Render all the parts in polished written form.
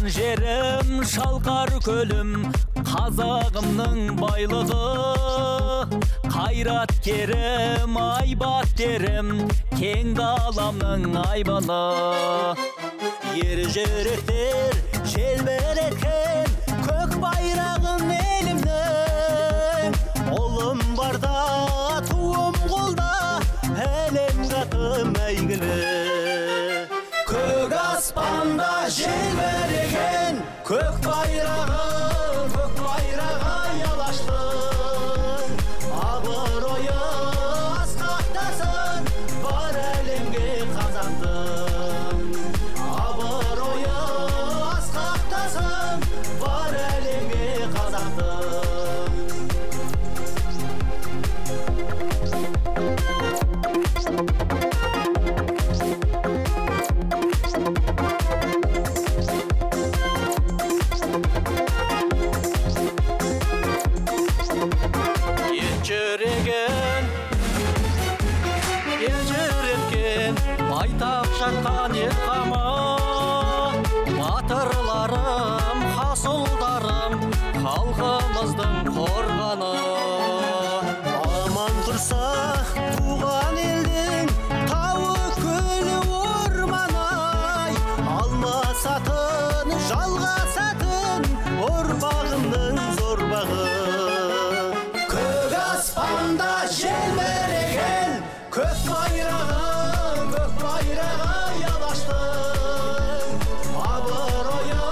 туған жерім, шалқар көлім, қазағымның байлығы. Қайраткерім, айбаттерім, кең даламның айбалы. Ер жүректер желбіреткен көк байрағым елімнің. Ұлым барда, туым қолда, әлемге атым әйгілі. Көк аспанда желбіреген көк байрағы алаштың. Абыройы асқақтасын бар әлемге қазақтың. Абыройы асқақтасын бар әлемге қазақтың. Ержүреткен байтақ жатқан ел қамы, батырларым, хасылдарым, халқымыздың қорғаны. Аман тұрса туған елдің тауы көлі орманы-ай, алмасатын, жалғасатын ұрпағымның зор бағы. Көк аспанда желбіреген көк байрағы алаштың. Абыройы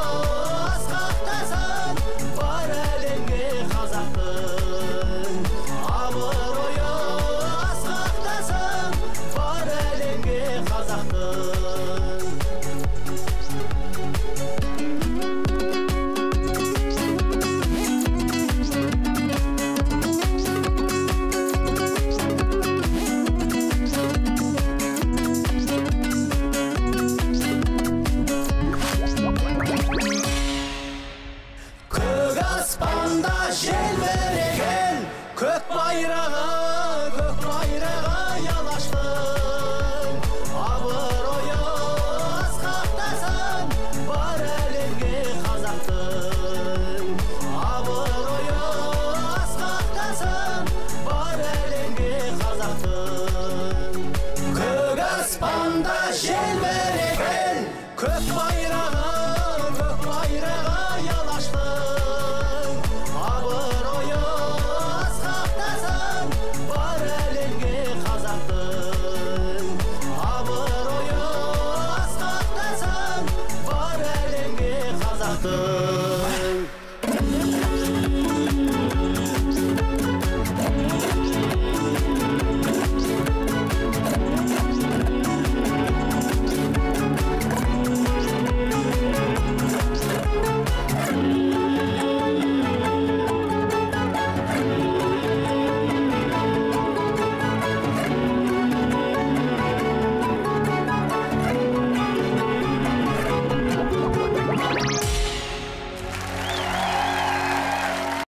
асқақтасын бар әлемге қазақтың. Абыройы асқақтасын бар әлемге қазақтың. Аспанда желбіреген көк байрағы алаштың. Абыройы асқақтасын бар әлемге қазақтың. Абыройы асқақтасын бар әлемге қазақтың. Көк аспанда желбіреген